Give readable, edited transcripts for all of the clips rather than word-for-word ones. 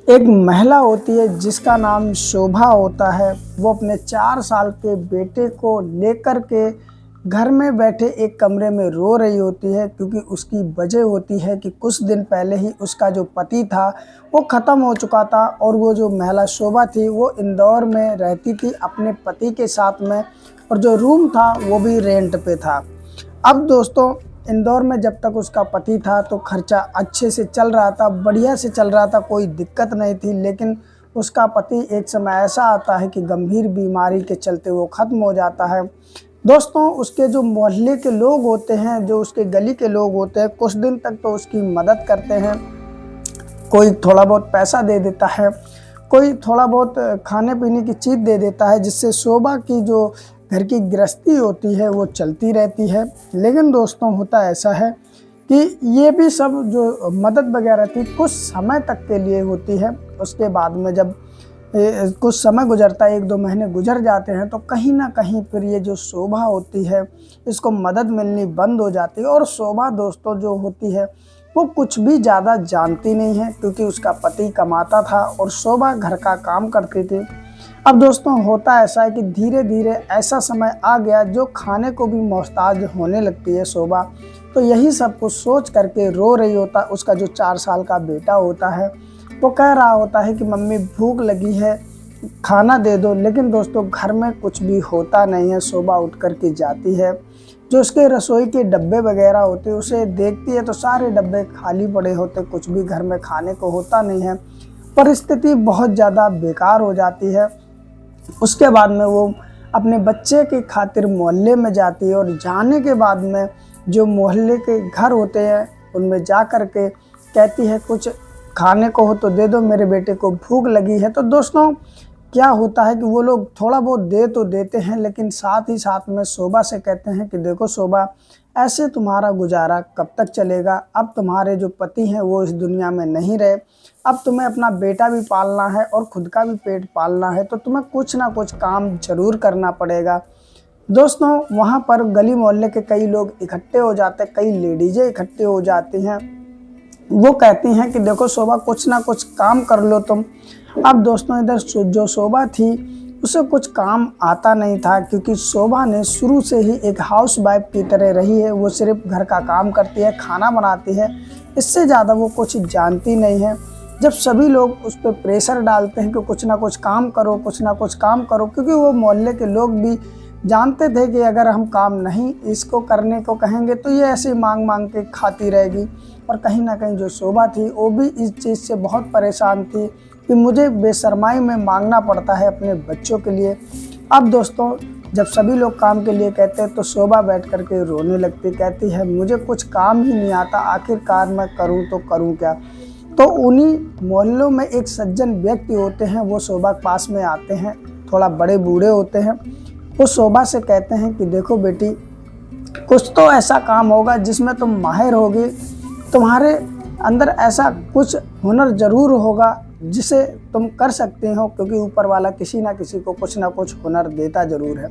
एक महिला होती है जिसका नाम शोभा होता है। वो अपने 4 साल के बेटे को लेकर के घर में बैठे एक कमरे में रो रही होती है, क्योंकि उसकी वजह होती है कि कुछ दिन पहले ही उसका जो पति था वो ख़त्म हो चुका था, और वो जो महिला शोभा थी वो इंदौर में रहती थी अपने पति के साथ में, और जो रूम था वो भी रेंट पे था। अब दोस्तों, इंदौर में जब तक उसका पति था तो खर्चा अच्छे से चल रहा था, बढ़िया से चल रहा था, कोई दिक्कत नहीं थी। लेकिन उसका पति एक समय ऐसा आता है कि गंभीर बीमारी के चलते वो ख़त्म हो जाता है। दोस्तों, उसके जो मोहल्ले के लोग होते हैं, जो उसके गली के लोग होते हैं, कुछ दिन तक तो उसकी मदद करते हैं। कोई थोड़ा बहुत पैसा दे देता है, कोई थोड़ा बहुत खाने पीने की चीज़ दे देता है, जिससे शोभा की जो घर की गृहस्थी होती है वो चलती रहती है। लेकिन दोस्तों, होता ऐसा है कि ये भी सब जो मदद वगैरह थी कुछ समय तक के लिए होती है। उसके बाद में जब कुछ समय गुजरता है, 1-2 महीने गुजर जाते हैं, तो कहीं ना कहीं फिर ये जो शोभा होती है इसको मदद मिलनी बंद हो जाती है। और शोभा दोस्तों जो होती है वो कुछ भी ज़्यादा जानती नहीं है, क्योंकि उसका पति कमाता था और शोभा घर का काम करती थी। अब दोस्तों, होता ऐसा है कि धीरे धीरे ऐसा समय आ गया जो खाने को भी मोहताज होने लगती है शोभा। तो यही सब कुछ सोच करके रो रही होता। उसका जो 4 साल का बेटा होता है वो कह रहा होता है कि मम्मी भूख लगी है, खाना दे दो। लेकिन दोस्तों, घर में कुछ भी होता नहीं है। शोभा उठ कर के जाती है, जो उसके रसोई के डब्बे वगैरह होते उसे देखती है तो सारे डब्बे खाली पड़े होते, कुछ भी घर में खाने को होता नहीं है। परिस्थिति बहुत ज़्यादा बेकार हो जाती है। उसके बाद में वो अपने बच्चे के खातिर मोहल्ले में जाती है, और जाने के बाद में जो मोहल्ले के घर होते हैं उनमें जा कर के कहती है कुछ खाने को हो तो दे दो, मेरे बेटे को भूख लगी है। तो दोस्तों, क्या होता है कि वो लोग थोड़ा बहुत दे तो देते हैं, लेकिन साथ ही साथ में शोभा से कहते हैं कि देखो शोभा, ऐसे तुम्हारा गुजारा कब तक चलेगा। अब तुम्हारे जो पति हैं वो इस दुनिया में नहीं रहे, अब तुम्हें अपना बेटा भी पालना है और खुद का भी पेट पालना है, तो तुम्हें कुछ ना कुछ काम जरूर करना पड़ेगा। दोस्तों, वहाँ पर गली मोहल्ले के कई लोग इकट्ठे हो जाते हैं, कई लेडीजें इकट्ठे हो जाती हैं। वो कहती हैं कि देखो शोभा, कुछ ना कुछ काम कर लो तुम। अब दोस्तों, इधर जो शोभा थी उसे कुछ काम आता नहीं था, क्योंकि शोभा ने शुरू से ही एक हाउस वाइफ की तरह रही है। वो सिर्फ घर का काम करती है, खाना बनाती है, इससे ज़्यादा वो कुछ जानती नहीं है। जब सभी लोग उस पर प्रेशर डालते हैं कि कुछ ना कुछ काम करो, कुछ ना कुछ काम करो, क्योंकि वो मोहल्ले के लोग भी जानते थे कि अगर हम काम नहीं इसको करने को कहेंगे तो ये ऐसे मांग मांग के खाती रहेगी। और कहीं ना कहीं जो शोभा थी वो भी इस चीज़ से बहुत परेशान थी कि मुझे बेशर्माई में मांगना पड़ता है अपने बच्चों के लिए। अब दोस्तों, जब सभी लोग काम के लिए कहते हैं तो शोभा बैठ कर के रोने लगती, कहती है मुझे कुछ काम ही नहीं आता, आखिरकार मैं करूं तो करूं क्या। तो उन्हीं मोहल्लों में एक सज्जन व्यक्ति होते हैं, वो शोभा के पास में आते हैं, थोड़ा बड़े बूढ़े होते हैं। वो शोभा से कहते हैं कि देखो बेटी, कुछ तो ऐसा काम होगा जिसमें तुम माहिर होगी, तुम्हारे अंदर ऐसा कुछ हुनर ज़रूर होगा जिसे तुम कर सकते हो, क्योंकि ऊपर वाला किसी ना किसी को कुछ ना कुछ हुनर देता ज़रूर है।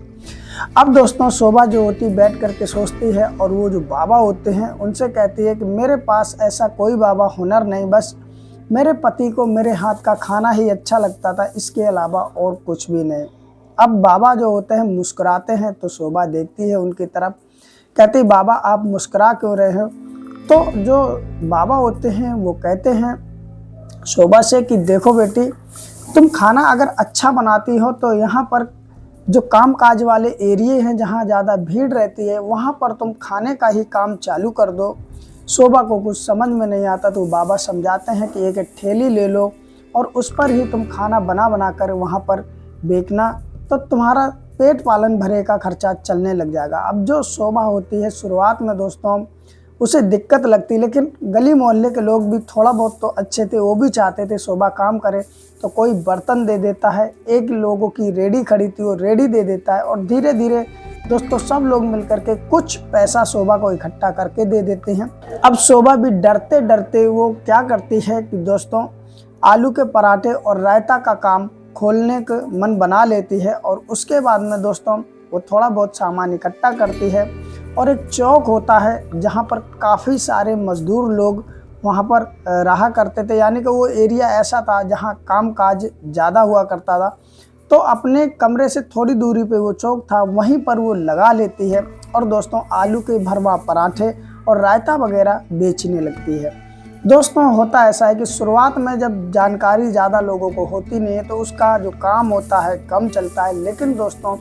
अब दोस्तों, शोभा जो होती बैठ करके सोचती है, और वो जो बाबा होते हैं उनसे कहती है कि मेरे पास ऐसा कोई बाबा हुनर नहीं, बस मेरे पति को मेरे हाथ का खाना ही अच्छा लगता था, इसके अलावा और कुछ भी नहीं। अब बाबा जो होते हैं मुस्कुराते हैं, तो शोभा देखती है उनकी तरफ, कहती बाबा आप मुस्कुरा क्यों रहे हो। तो जो बाबा होते हैं वो कहते हैं शोभा से कि देखो बेटी, तुम खाना अगर अच्छा बनाती हो तो यहाँ पर जो काम काज वाले एरिए हैं जहाँ ज़्यादा भीड़ रहती है वहाँ पर तुम खाने का ही काम चालू कर दो। शोभा को कुछ समझ में नहीं आता, तो बाबा समझाते हैं कि एक ठेली ले लो और उस पर ही तुम खाना बना बना कर वहाँ पर बेचना, तो तुम्हारा पेट पालन भरे का खर्चा चलने लग जाएगा। अब जो शोभा होती है शुरुआत में दोस्तों उसे दिक्कत लगती, लेकिन गली मोहल्ले के लोग भी थोड़ा बहुत तो अच्छे थे, वो भी चाहते थे शोभा काम करे। तो कोई बर्तन दे देता है, एक लोगों की रेडी खड़ी थी वो रेडी दे देता है, और धीरे धीरे दोस्तों सब लोग मिलकर के कुछ पैसा शोभा को इकट्ठा करके दे देते हैं। अब शोभा भी डरते डरते वो क्या करती है कि दोस्तों आलू के पराठे और रायता का काम खोलने का मन बना लेती है, और उसके बाद में दोस्तों वो थोड़ा बहुत सामान इकट्ठा करती है, और एक चौक होता है जहाँ पर काफ़ी सारे मजदूर लोग वहाँ पर रहा करते थे, यानी कि वो एरिया ऐसा था जहाँ काम काज ज़्यादा हुआ करता था। तो अपने कमरे से थोड़ी दूरी पे वो चौक था, वहीं पर वो लगा लेती है और दोस्तों आलू के भरवा पराठे और रायता वगैरह बेचने लगती है। दोस्तों होता ऐसा है कि शुरुआत में जब जानकारी ज़्यादा लोगों को होती नहीं है तो उसका जो काम होता है कम चलता है, लेकिन दोस्तों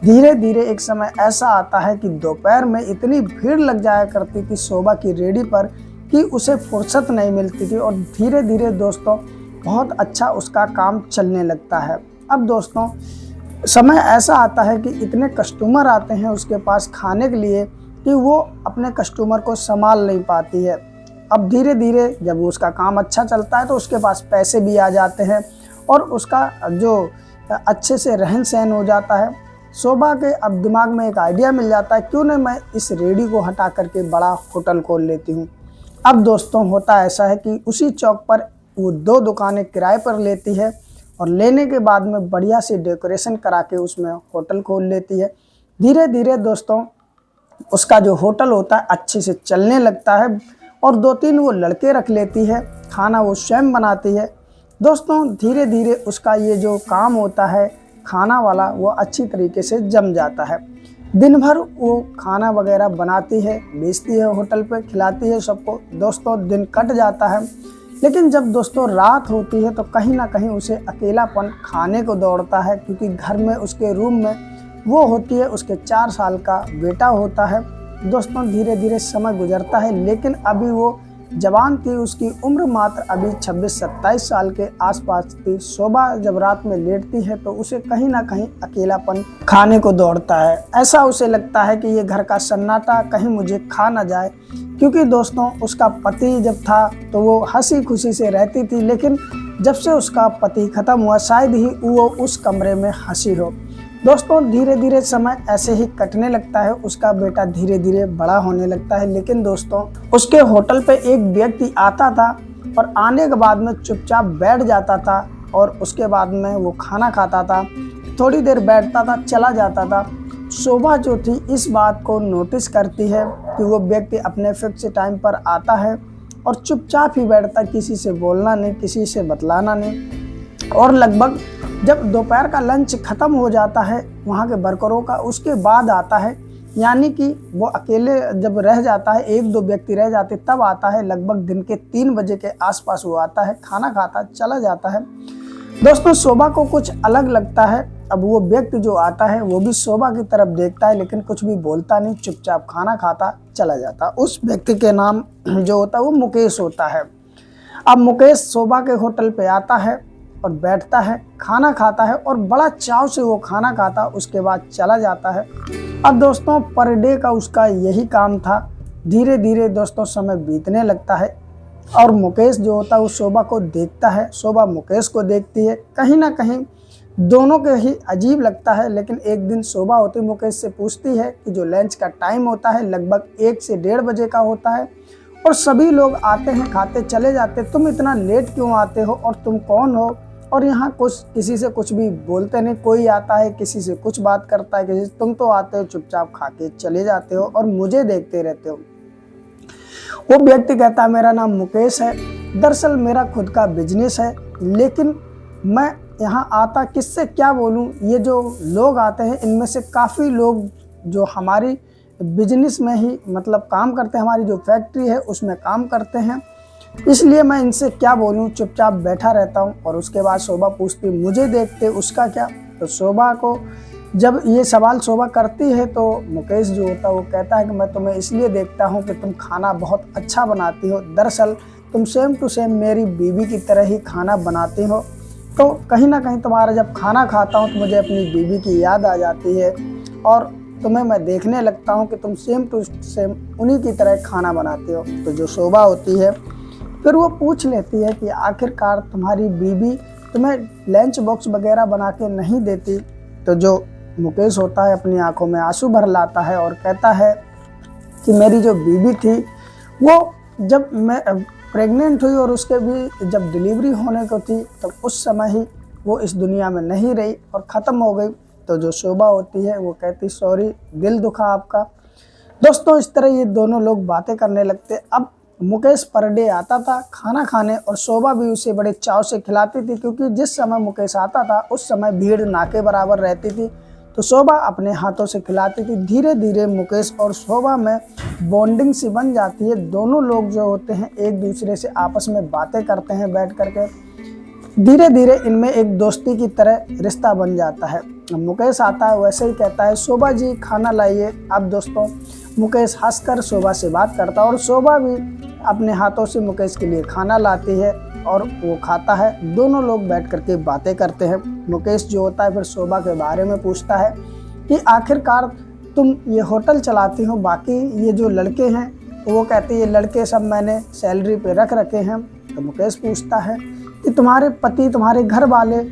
धीरे धीरे एक समय ऐसा आता है कि दोपहर में इतनी भीड़ लग जाया करती थी शोभा की रेडी पर कि उसे फुर्सत नहीं मिलती थी और धीरे धीरे दोस्तों बहुत अच्छा उसका काम चलने लगता है। अब दोस्तों समय ऐसा आता है कि इतने कस्टमर आते हैं उसके पास खाने के लिए कि वो अपने कस्टमर को संभाल नहीं पाती है। अब धीरे धीरे जब उसका काम अच्छा चलता है तो उसके पास पैसे भी आ जाते हैं और उसका जो अच्छे से रहन सहन हो जाता है। शोभा के अब दिमाग में एक आइडिया मिल जाता है, क्यों न मैं इस रेडी को हटा करके बड़ा होटल खोल लेती हूँ। अब दोस्तों होता ऐसा है कि उसी चौक पर वो 2 दुकानें किराए पर लेती है और लेने के बाद में बढ़िया से डेकोरेशन करा के उसमें होटल खोल लेती है। धीरे धीरे दोस्तों उसका जो होटल होता है अच्छे से चलने लगता है और 2-3 वो लड़के रख लेती है, खाना वो स्वयं बनाती है। दोस्तों धीरे धीरे उसका ये जो काम होता है खाना वाला वो अच्छी तरीके से जम जाता है। दिन भर वो खाना वगैरह बनाती है, बेचती है, होटल पे खिलाती है सबको। दोस्तों दिन कट जाता है, लेकिन जब दोस्तों रात होती है तो कहीं ना कहीं उसे अकेलापन खाने को दौड़ता है, क्योंकि घर में उसके रूम में वो होती है, उसके 4 साल का बेटा होता है। दोस्तों धीरे धीरे समय गुजरता है, लेकिन अभी वो जवान थी, उसकी उम्र मात्र अभी 26-27 साल के आसपास थी। शोभा जब रात में लेटती है तो उसे कहीं ना कहीं अकेलापन खाने को दौड़ता है। ऐसा उसे लगता है कि ये घर का सन्नाटा कहीं मुझे खा ना जाए, क्योंकि दोस्तों उसका पति जब था तो वो हंसी खुशी से रहती थी, लेकिन जब से उसका पति खत्म हुआ शायद ही वो उस कमरे में हंसी हो। दोस्तों धीरे धीरे समय ऐसे ही कटने लगता है, उसका बेटा धीरे धीरे बड़ा होने लगता है, लेकिन दोस्तों उसके होटल पे एक व्यक्ति आता था और आने के बाद में चुपचाप बैठ जाता था और उसके बाद में वो खाना खाता था, थोड़ी देर बैठता था, चला जाता था। शोभा जो थी इस बात को नोटिस करती है कि वो व्यक्ति अपने फिक्स टाइम पर आता है और चुपचाप ही बैठता, किसी से बोलना नहीं, किसी से बतलाना नहीं। और लगभग जब दोपहर का लंच खत्म हो जाता है वहाँ के वर्करों का, उसके बाद आता है, यानी कि वो अकेले जब रह जाता है, 1-2 व्यक्ति रह जाते तब आता है। लगभग दिन के 3 बजे के आसपास वो आता है, खाना खाता चला जाता है। दोस्तों शोभा को कुछ अलग लगता है। अब वो व्यक्ति जो आता है वो भी शोभा की तरफ देखता है, लेकिन कुछ भी बोलता नहीं, चुपचाप खाना खाता चला जाता। उस व्यक्ति के नाम जो होता है वो मुकेश होता है। अब मुकेश शोभा के होटल पे आता है और बैठता है, खाना खाता है और बड़ा चाव से वो खाना खाता, उसके बाद चला जाता है। अब दोस्तों पर डे का उसका यही काम था। धीरे धीरे दोस्तों समय बीतने लगता है और मुकेश जो होता है वो शोभा को देखता है, शोभा मुकेश को देखती है। कहीं ना कहीं दोनों के ही अजीब लगता है, लेकिन एक दिन शोभा होती मुकेश से पूछती है कि जो लंच का टाइम होता है लगभग 1 से 1:30 बजे का होता है और सभी लोग आते हैं खाते चले जाते, तुम इतना लेट क्यों आते हो और तुम कौन हो? और यहाँ कुछ किसी से कुछ भी बोलते नहीं, कोई आता है किसी से कुछ बात करता है, किसी से, तुम तो आते हो चुपचाप खा के चले जाते हो और मुझे देखते रहते हो। वो व्यक्ति कहता है मेरा नाम मुकेश है, दरअसल मेरा खुद का बिजनेस है, लेकिन मैं यहाँ आता किससे क्या बोलूँ, ये जो लोग आते हैं इनमें से काफ़ी लोग जो हमारी बिजनेस में ही मतलब काम करते हैं, हमारी जो फैक्ट्री है उसमें काम करते हैं, इसलिए मैं इनसे क्या बोलूं, चुपचाप बैठा रहता हूं। और उसके बाद शोभा पूछती मुझे देखते उसका क्या? तो शोभा को जब ये सवाल शोभा करती है तो मुकेश जो होता है वो कहता है कि मैं तुम्हें इसलिए देखता हूं कि तुम खाना बहुत अच्छा बनाती हो, दरअसल तुम सेम टू सेम मेरी बीवी की तरह ही खाना बनाती हो, तो कहीं ना कहीं तुम्हारा जब खाना खाता हूँ तो मुझे अपनी बीवी की याद आ जाती है और तुम्हें मैं देखने लगता हूँ कि तुम सेम टू सेम उन्हीं की तरह खाना बनाते हो। तो जो शोभा होती है फिर वो पूछ लेती है कि आखिरकार तुम्हारी बीवी तुम्हें लंच बॉक्स वगैरह बना के नहीं देती? तो जो मुकेश होता है अपनी आंखों में आंसू भर लाता है और कहता है कि मेरी जो बीवी थी वो जब मैं प्रेग्नेंट हुई और उसके भी जब डिलीवरी होने को थी तो उस समय ही वो इस दुनिया में नहीं रही और ख़त्म हो गई। तो जो शोभा होती है वो कहती सॉरी, दिल दुखा आपका। दोस्तों इस तरह ये दोनों लोग बातें करने लगते। अब मुकेश पर डे आता था खाना खाने और शोभा भी उसे बड़े चाव से खिलाती थी, क्योंकि जिस समय मुकेश आता था उस समय भीड़ ना के बराबर रहती थी, तो शोभा अपने हाथों से खिलाती थी। धीरे धीरे मुकेश और शोभा में बॉन्डिंग सी बन जाती है। दोनों लोग जो होते हैं एक दूसरे से आपस में बातें करते हैं बैठ करके। धीरे धीरे इनमें एक दोस्ती की तरह रिश्ता बन जाता है। मुकेश आता है, वैसे ही कहता है शोभा जी खाना लाइए। अब दोस्तों मुकेश हंसकर शोभा से बात करता है और शोभा भी अपने हाथों से मुकेश के लिए खाना लाती है और वो खाता है। दोनों लोग बैठ करके बातें करते हैं। मुकेश जो होता है फिर शोभा के बारे में पूछता है कि आखिरकार तुम ये होटल चलाती हो, बाकी ये जो लड़के हैं, तो वो कहते हैं ये लड़के सब मैंने सैलरी पे रख रखे हैं। तो मुकेश पूछता है कि तुम्हारे पति, तुम्हारे घर वाले?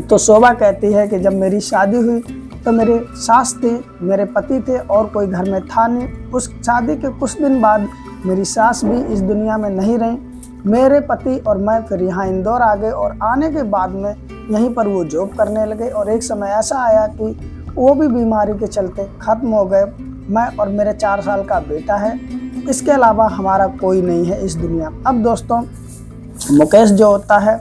तो शोभा कहती है कि जब मेरी शादी हुई तो मेरे सास थे, मेरे पति थे और कोई घर में था नहीं। उस शादी के कुछ दिन बाद मेरी सास भी इस दुनिया में नहीं रही। मेरे पति और मैं फिर यहाँ इंदौर आ गए और आने के बाद में यहीं पर वो जॉब करने लगे और एक समय ऐसा आया कि वो भी बीमारी के चलते ख़त्म हो गए। मैं और मेरे 4 साल का बेटा है, इसके अलावा हमारा कोई नहीं है इस दुनिया। अब दोस्तों मुकेश जो होता है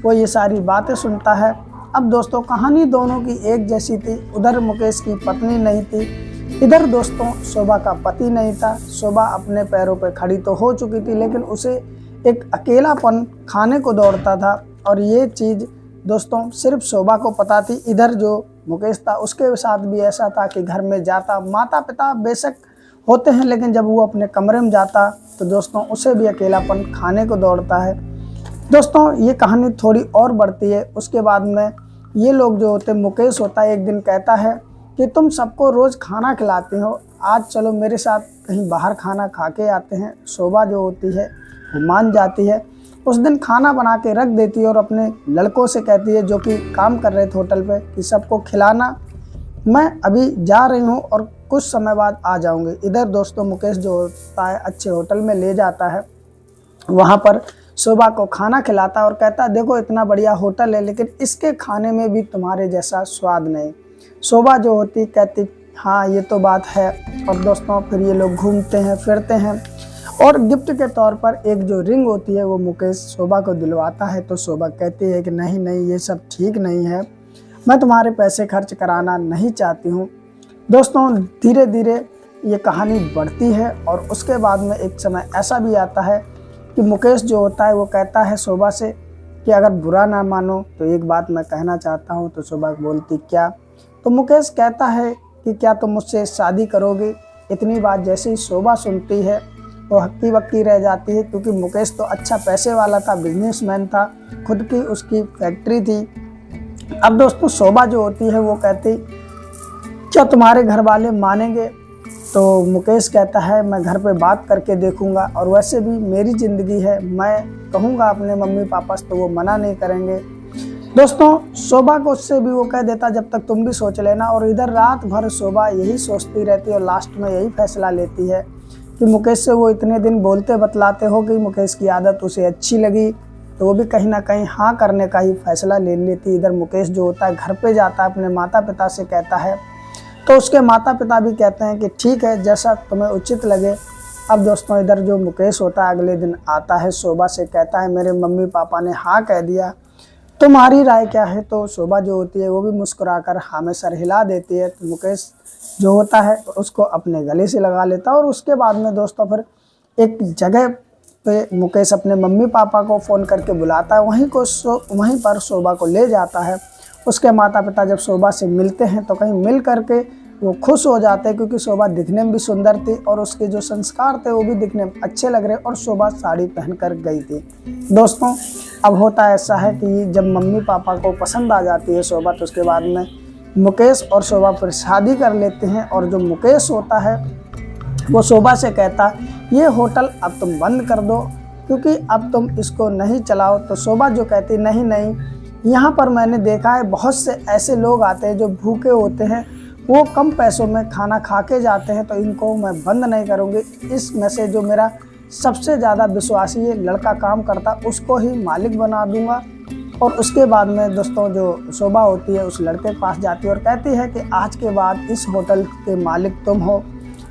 वो ये सारी बातें सुनता है। अब दोस्तों कहानी दोनों की एक जैसी थी। उधर मुकेश की पत्नी नहीं थी, इधर दोस्तों शोभा का पति नहीं था। शोभा अपने पैरों पर खड़ी तो हो चुकी थी, लेकिन उसे एक अकेलापन खाने को दौड़ता था और ये चीज़ दोस्तों सिर्फ शोभा को पता थी। इधर जो मुकेश था उसके साथ भी ऐसा था कि घर में जाता, माता पिता बेशक होते हैं, लेकिन जब वो अपने कमरे में जाता तो दोस्तों उसे भी अकेलापन खाने को दौड़ता है। दोस्तों ये कहानी थोड़ी और बढ़ती है। उसके बाद में ये लोग जो होते, मुकेश होता है, एक दिन कहता है कि तुम सबको रोज़ खाना खिलाते हो, आज चलो मेरे साथ कहीं बाहर खाना खा के आते हैं। शोभा जो होती है वो मान जाती है। उस दिन खाना बना के रख देती है और अपने लड़कों से कहती है जो कि काम कर रहे थे होटल पे कि सबको खिलाना, मैं अभी जा रही हूँ और कुछ समय बाद आ जाऊँगी। इधर दोस्तों मुकेश जो होता है अच्छे होटल में ले जाता है, वहाँ पर शोभा को खाना खिलाता है और कहता है देखो इतना बढ़िया होटल है, लेकिन इसके खाने में भी तुम्हारे जैसा स्वाद नहीं। शोभा जो होती कहती हाँ ये तो बात है। और दोस्तों फिर ये लोग घूमते हैं फिरते हैं और गिफ्ट के तौर पर एक जो रिंग होती है वो मुकेश शोभा को दिलवाता है। तो शोभा कहती है कि नहीं नहीं ये सब ठीक नहीं है, मैं तुम्हारे पैसे खर्च कराना नहीं चाहती हूँ। दोस्तों धीरे धीरे ये कहानी बढ़ती है और उसके बाद में एक समय ऐसा भी आता है कि मुकेश जो होता है वो कहता है शोभा से कि अगर बुरा ना मानो तो एक बात मैं कहना चाहता हूँ। तो शोभा बोलती क्या? तो मुकेश कहता है कि क्या तुम मुझसे शादी करोगे? इतनी बात जैसे ही शोभा सुनती है वो हक्की बक्की रह जाती है, क्योंकि मुकेश तो अच्छा पैसे वाला था, बिजनेसमैन था, खुद की उसकी फैक्ट्री थी। अब दोस्तों शोभा जो होती है वो कहती क्या तुम्हारे घर वाले मानेंगे? तो मुकेश कहता है मैं घर पे बात करके देखूंगा, और वैसे भी मेरी ज़िंदगी है, मैं कहूँगा अपने मम्मी पापा से तो वो मना नहीं करेंगे। दोस्तों शोभा को उससे भी वो कह देता जब तक तुम भी सोच लेना। और इधर रात भर शोभा यही सोचती रहती है और लास्ट में यही फैसला लेती है कि मुकेश से वो इतने दिन बोलते बतलाते हो गई, मुकेश की आदत उसे अच्छी लगी तो वो भी कहीं ना कहीं हाँ करने का ही फैसला ले लेती। इधर मुकेश जो होता है घर पे जाता है, अपने माता पिता से कहता है, तो उसके माता पिता भी कहते हैं कि ठीक है जैसा तुम्हें उचित लगे। अब दोस्तों इधर जो मुकेश होता है अगले दिन आता है, शोभा से कहता है मेरे मम्मी पापा ने हाँ कह दिया, तुम्हारी राय क्या है? तो शोभा जो होती है वो भी मुस्कुराकर हाँ में सर हिला देती है। तो मुकेश जो होता है उसको अपने गले से लगा लेता है और उसके बाद में दोस्तों फिर एक जगह पे मुकेश अपने मम्मी पापा को फ़ोन करके बुलाता है, वहीं पर शोभा को ले जाता है। उसके माता पिता जब शोभा से मिलते हैं तो कहीं मिल करके वो खुश हो जाते हैं, क्योंकि शोभा दिखने में भी सुंदर थी और उसके जो संस्कार थे वो भी दिखने में अच्छे लग रहे, और शोभा साड़ी पहनकर गई थी। दोस्तों अब होता ऐसा है कि जब मम्मी पापा को पसंद आ जाती है शोभा, तो उसके बाद में मुकेश और शोभा फिर शादी कर लेते हैं। और जो मुकेश होता है वो शोभा से कहता ये होटल अब तुम बंद कर दो, क्योंकि अब तुम इसको नहीं चलाओ। तो शोभा जो कहती नहीं नहीं, यहाँ पर मैंने देखा है बहुत से ऐसे लोग आते हैं जो भूखे होते हैं, वो कम पैसों में खाना खा के जाते हैं, तो इनको मैं बंद नहीं करूँगी। इसमें से जो मेरा सबसे ज़्यादा विश्वासी लड़का काम करता उसको ही मालिक बना दूंगा। और उसके बाद में दोस्तों जो शोभा होती है उस लड़के के पास जाती है और कहती है कि आज के बाद इस होटल के मालिक तुम हो,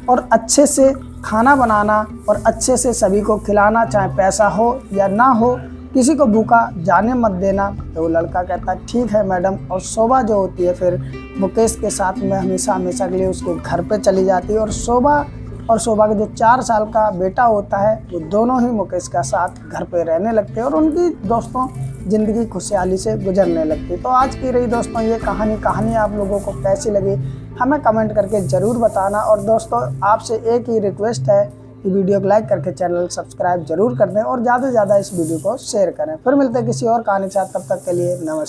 और अच्छे से खाना बनाना और अच्छे से सभी को खिलाना, चाहे पैसा हो या ना हो, किसी को भूखा जाने मत देना। तो वो लड़का कहता है ठीक है मैडम। और शोभा जो होती है फिर मुकेश के साथ में हमेशा हमेशा के लिए उसके घर पे चली जाती है। और शोभा का जो 4 साल का बेटा होता है वो दोनों ही मुकेश का साथ घर पे रहने लगते हैं और उनकी दोस्तों ज़िंदगी खुशहाली से गुजरने लगती। तो आज की रही दोस्तों ये कहानी आप लोगों को कैसी लगी हमें कमेंट करके ज़रूर बताना। और दोस्तों आपसे एक ही रिक्वेस्ट है कि वीडियो को लाइक करके चैनल सब्सक्राइब जरूर कर दें और ज़्यादा से ज़्यादा इस वीडियो को शेयर करें। फिर मिलते हैं किसी और कहानी के साथ, तब तक के लिए नमस्कार।